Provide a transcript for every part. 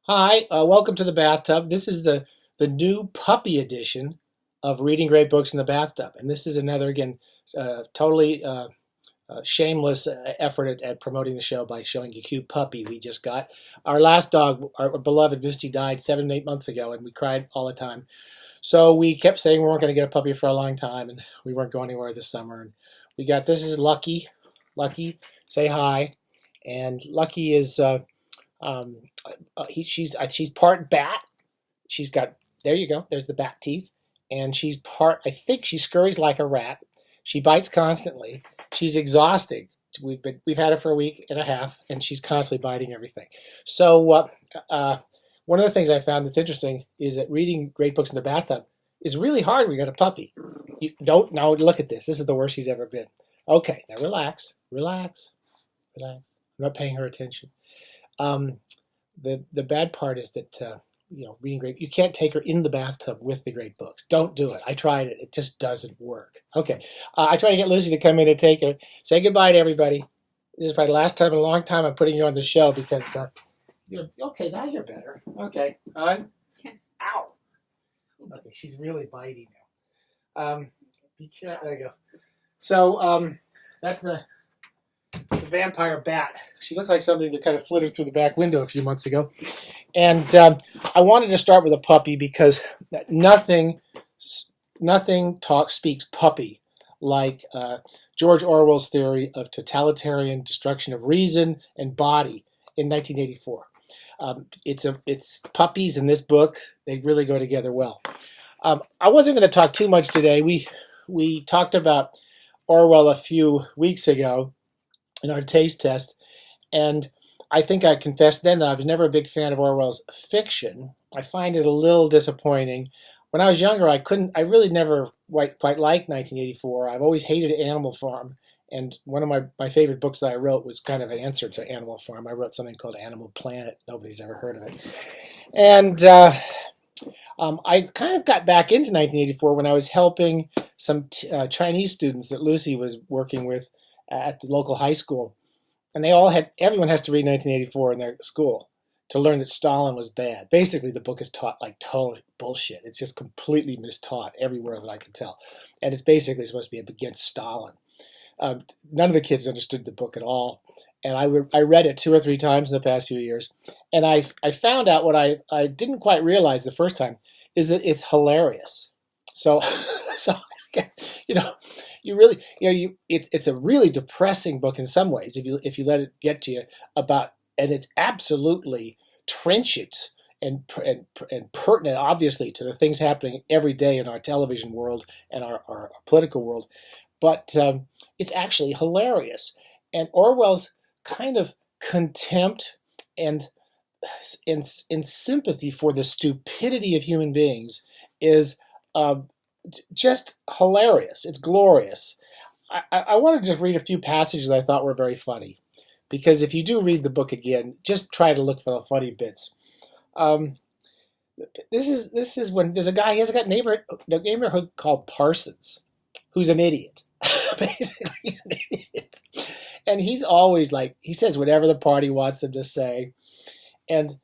Hi, welcome to the bathtub. This is the new puppy edition of Reading Great Books in the Bathtub, and this is another again totally shameless effort at promoting the show by showing you a cute puppy we just got. Our last dog, our beloved Misty, died 7 8 months ago, and we cried all the time. So we kept saying we weren't going to get a puppy for a long time, and we weren't going anywhere this summer. And we got this is Lucky. Lucky, say hi, and Lucky is. Um, she's part bat. She's got there you go. There's the bat teeth, and she's part. I think she scurries like a rat. She bites constantly. She's exhausting. We've had her for a week and a half, and she's constantly biting everything. So one of the things I found that's interesting is that reading great books in the bathtub is really hard when you got a puppy. You don't now look at this. This is the worst she's ever been. Okay, now relax, relax, relax. I'm not paying her attention. Um, the bad part is that reading great. You can't take her in the bathtub with the great books. Don't do it. I tried it. It just doesn't work. Okay, I tried to get Lucy to come in and take her. Say goodbye to everybody. This is probably the last time in a long time I'm putting you on the show because you're okay. Now you're better. Okay, ow. Okay, she's really biting now. Be careful. There you go. So that's the vampire bat. She looks like something that kind of flittered through the back window a few months ago. And I wanted to start with a puppy because nothing speaks puppy like George Orwell's theory of totalitarian destruction of reason and body in 1984. It's puppies in this book. They really go together well. I wasn't going to talk too much today. We talked about Orwell a few weeks ago in our taste test, and I think I confessed then that I was never a big fan of Orwell's fiction. I find it a little disappointing. When I was younger, I really never quite liked 1984. I've always hated Animal Farm, and one of my favorite books that I wrote was kind of an answer to Animal Farm. I wrote something called Animal Planet. Nobody's ever heard of it. And I kind of got back into 1984 when I was helping some Chinese students that Lucy was working with at the local high school, and everyone has to read 1984 in their school to learn that Stalin was bad. Basically, the book is taught like total bullshit. It's just completely mistaught everywhere that I can tell, and it's basically supposed to be against Stalin. None of the kids understood the book at all, and I read it 2 or 3 times in the past few years, and I found out what I didn't quite realize the first time is that it's hilarious. So it's a really depressing book in some ways if you let it get to you and it's absolutely trenchant and pertinent, obviously, to the things happening every day in our television world and our political world, but it's actually hilarious. And Orwell's kind of contempt and in sympathy for the stupidity of human beings is just hilarious. It's glorious. I want to just read a few passages I thought were very funny, because if you do read the book again, just try to look for the funny bits. This is when there's a guy. He has a neighborhood called Parsons, who's an idiot. Basically, he's an idiot, and he's always he says whatever the party wants him to say, and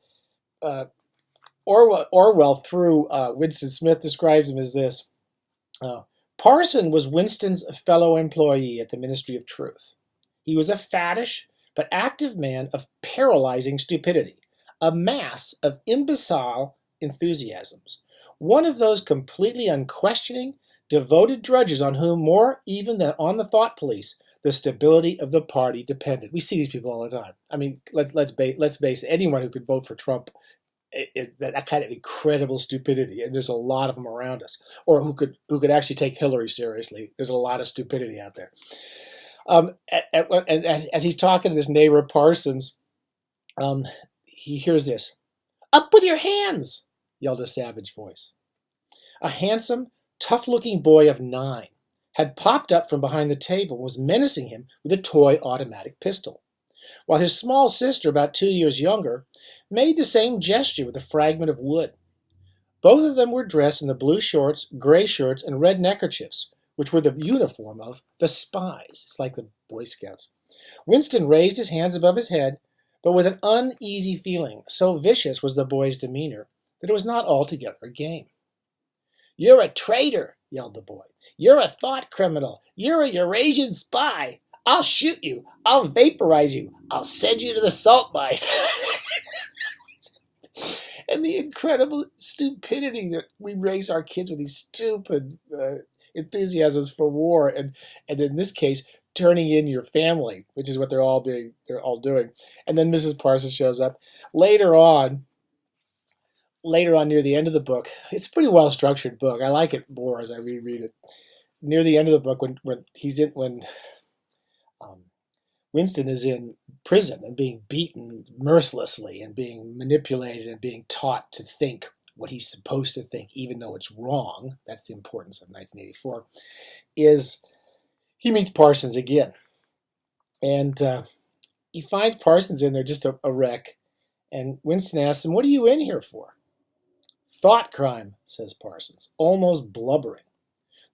Orwell through Winston Smith describes him as this. Parson was Winston's fellow employee at the Ministry of Truth. He was a fattish but active man of paralyzing stupidity, a mass of imbecile enthusiasms, one of those completely unquestioning, devoted drudges on whom, more even than on the thought police, the stability of the party depended. We see these people all the time. I mean, let's base anyone who could vote for Trump is that kind of incredible stupidity, and there's a lot of them around us, or who could actually take Hillary seriously. There's a lot of stupidity out there. And as he's talking to this neighbor Parsons, he hears this. "Up with your hands!" yelled a savage voice. A handsome, tough-looking boy of 9 had popped up from behind the table and was menacing him with a toy automatic pistol, while his small sister, about 2 years younger, made the same gesture with a fragment of wood. Both of them were dressed in the blue shorts, gray shirts, and red neckerchiefs, which were the uniform of the spies. It's like the Boy Scouts. Winston raised his hands above his head, but with an uneasy feeling. So vicious was the boy's demeanor that it was not altogether a game. "You're a traitor," yelled the boy. "You're a thought criminal. You're a Eurasian spy. I'll shoot you. I'll vaporize you. I'll send you to the salt mines." And the incredible stupidity that we raise our kids with, these stupid enthusiasms for war, and in this case, turning in your family, which is what they're all doing. And then Mrs. Parsons shows up later on near the end of the book. It's a pretty well structured book. I like it more as I reread it. Near the end of the book, when Winston is in prison and being beaten mercilessly and being manipulated and being taught to think what he's supposed to think, even though it's wrong. That's the importance of 1984. Is he meets Parsons again, and he finds Parsons in there just a wreck. And Winston asks him, "What are you in here for?" "Thoughtcrime," says Parsons, almost blubbering.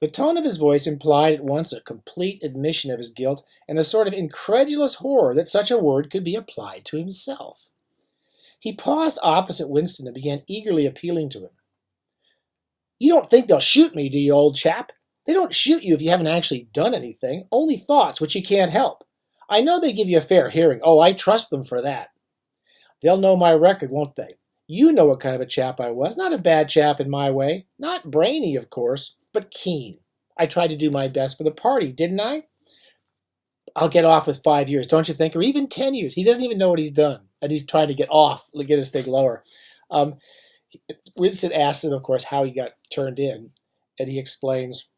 The tone of his voice implied at once a complete admission of his guilt and a sort of incredulous horror that such a word could be applied to himself. He paused opposite Winston and began eagerly appealing to him. "You don't think they'll shoot me, do you, old chap? They don't shoot you if you haven't actually done anything, only thoughts which you can't help. I know they give you a fair hearing. Oh, I trust them for that. They'll know my record, won't they? You know what kind of a chap I was. Not a bad chap in my way. Not brainy, of course, but keen. I tried to do my best for the party, didn't I? I'll get off with 5 years, don't you think? Or even 10 years. He doesn't even know what he's done, and he's trying to get off, get his thing lower. Winston asks him, of course, how he got turned in, and he explains,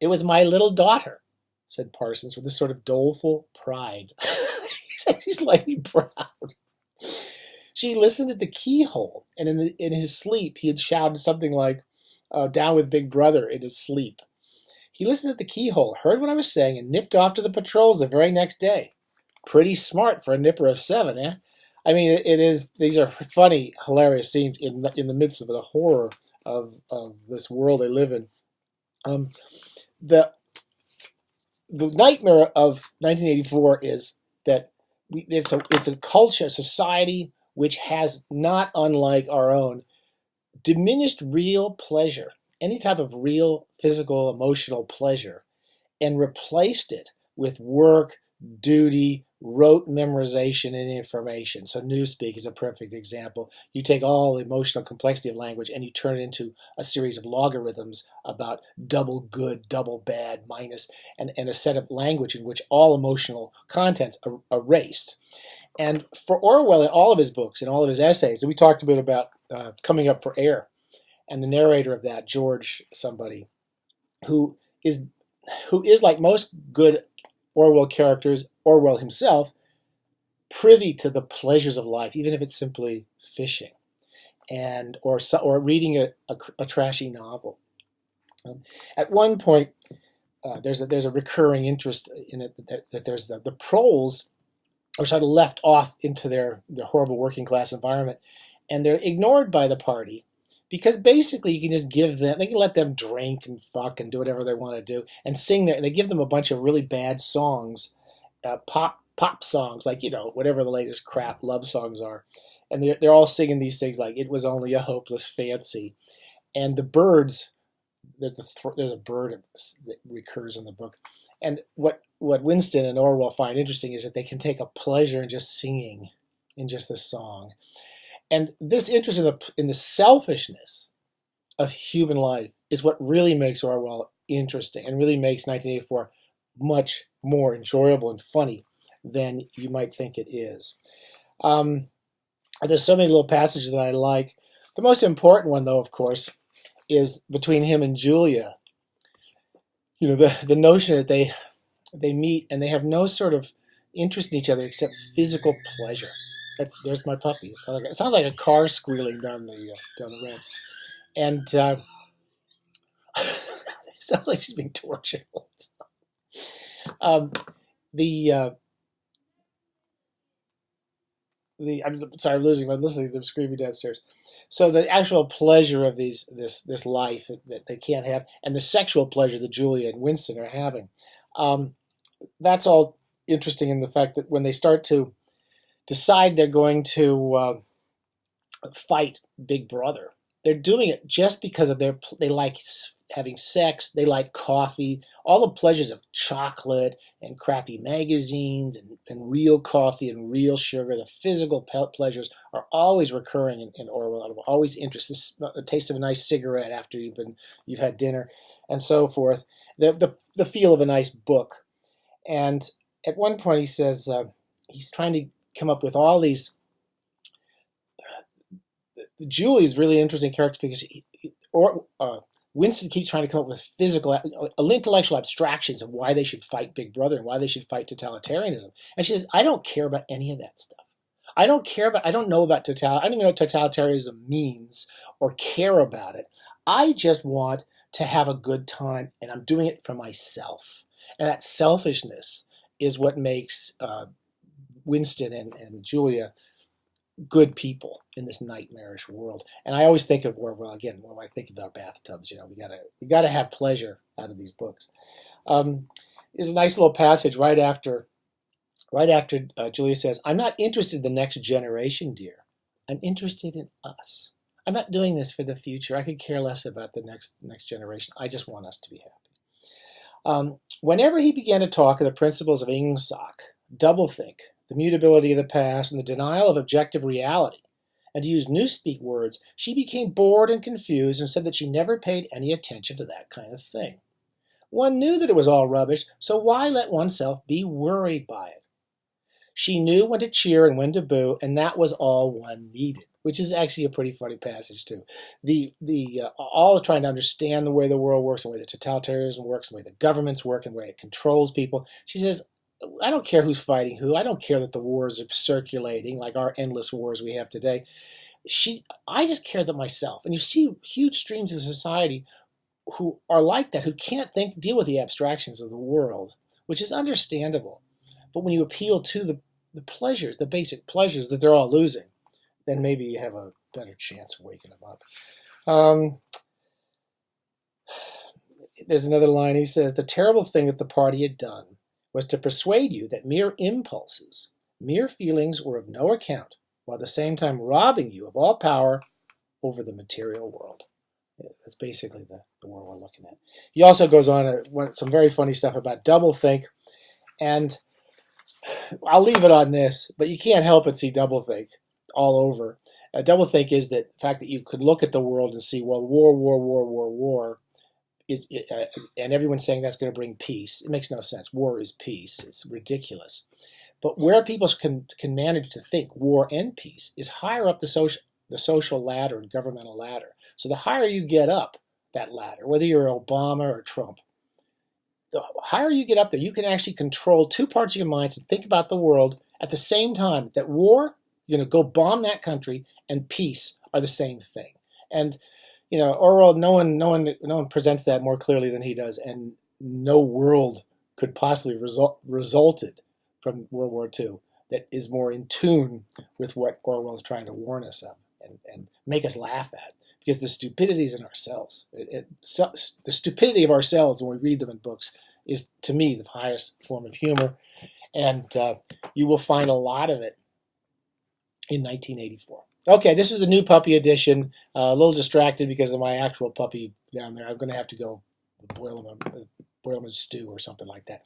"It was my little daughter," said Parsons with this sort of doleful pride. He's slightly proud. "She listened at the keyhole, and in his sleep he had shouted something like, 'Down with Big Brother,' in his sleep. He listened at the keyhole, heard what I was saying, and nipped off to the patrols the very next day. Pretty smart for a nipper of 7, eh?" I mean, it is. These are funny, hilarious scenes in the midst of the horror of this world they live in. The nightmare of 1984 is that it's a culture, a society which has, not unlike our own, diminished real pleasure, any type of real physical, emotional pleasure, and replaced it with work, duty, rote memorization, and information. So Newspeak is a perfect example. You take all the emotional complexity of language and you turn it into a series of logarithms about double good, double bad, minus, and a set of language in which all emotional contents are erased. And for Orwell, in all of his books and all of his essays, and we talked a bit about Coming Up for Air, and the narrator of that, George somebody, who is like most good Orwell characters, Orwell himself, privy to the pleasures of life, even if it's simply fishing, or reading a trashy novel. At one point, there's a recurring interest in it that there's the proles are sort of left off into their horrible working class environment, and they're ignored by the party. Because basically you can just they can let them drink and fuck and do whatever they want to do and sing there. And they give them a bunch of really bad songs, pop songs, like, whatever the latest crap love songs are. And they're all singing these things like, "It was only a hopeless fancy." And the birds, there's a bird that recurs in the book. And what Winston and Orwell find interesting is that they can take a pleasure in just singing in just the song. And this interest in the selfishness of human life is what really makes Orwell interesting and really makes 1984 much more enjoyable and funny than you might think it is. There's so many little passages that I like. The most important one, though, of course, is between him and Julia. The notion that they meet and they have no sort of interest in each other except physical pleasure. There's my puppy. It sounds like a car squealing down the ramps, and it sounds like she's being tortured. I'm sorry, I'm losing my listening. They're screaming downstairs. So the actual pleasure of this life that they can't have, and the sexual pleasure that Julia and Winston are having, that's all interesting in the fact that when they start to decide they're going to fight Big Brother. They're doing it just because of they like having sex, they like coffee, all the pleasures of chocolate and crappy magazines and real coffee and real sugar. The physical pleasures are always recurring in Orwell, always interest. The taste of a nice cigarette after you've had dinner, and so forth. The feel of a nice book. And at one point he says he's trying to come up with all these. Julie is a really interesting character because Winston keeps trying to come up with physical, intellectual abstractions of why they should fight Big Brother and why they should fight totalitarianism. And she says, I don't care about any of that stuff. I don't know about I don't even know what totalitarianism means or care about it. I just want to have a good time, and I'm doing it for myself. And that selfishness is what makes Winston and Julia good people in this nightmarish world. And I always think of Orwell again when I think of our bathtubs. We gotta have pleasure out of these books. There's a nice little passage right after Julia says, "I'm not interested in the next generation, dear. I'm interested in us. I'm not doing this for the future. I could care less about the next generation. I just want us to be happy." Whenever he began to talk of the principles of Ingsoc, doublethink, the mutability of the past, and the denial of objective reality, and to use newspeak words, she became bored and confused and said that she never paid any attention to that kind of thing. One knew that it was all rubbish, so why let oneself be worried by it? She knew when to cheer and when to boo, and that was all one needed, which is actually a pretty funny passage too. All trying to understand the way the world works, the way the totalitarianism works, the way the governments work, and the way it controls people. She says, I don't care who's fighting who. I don't care that the wars are circulating like our endless wars we have today. I just care that myself. And you see huge streams of society who are like that, who can't deal with the abstractions of the world, which is understandable. But when you appeal to the pleasures, the basic pleasures that they're all losing, then maybe you have a better chance of waking them up. There's another line. He says, the terrible thing that the party had done was to persuade you that mere impulses, mere feelings were of no account, while at the same time robbing you of all power over the material world. That's basically the world we're looking at. He also goes on some very funny stuff about doublethink, and I'll leave it on this, but you can't help but see doublethink all over. Doublethink is the fact that you could look at the world and see, well, war, and everyone's saying that's going to bring peace. It makes no sense. War is peace. It's ridiculous. But where people can manage to think war and peace is higher up the social ladder and governmental ladder. So the higher you get up that ladder, whether you're Obama or Trump, the higher you get up there, you can actually control two parts of your mind and think about the world at the same time. That war, you're going to go bomb that country, and peace are the same thing. And Orwell, no one presents that more clearly than he does, and no world could possibly resulted from World War II that is more in tune with what Orwell is trying to warn us of and make us laugh at. Because the stupidity is in ourselves. The stupidity of ourselves when we read them in books is, to me, the highest form of humor, and you will find a lot of it in 1984. Okay, this is the new puppy edition. A little distracted because of my actual puppy down there. I'm going to have to go boil him in stew or something like that.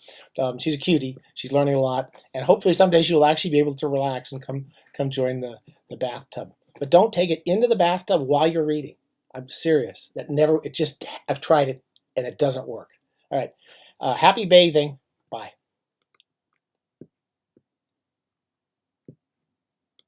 She's a cutie. She's learning a lot, and hopefully someday she will actually be able to relax and come join the bathtub. But don't take it into the bathtub while you're reading. I'm serious. I've tried it, and it doesn't work. All right. Happy bathing. Bye.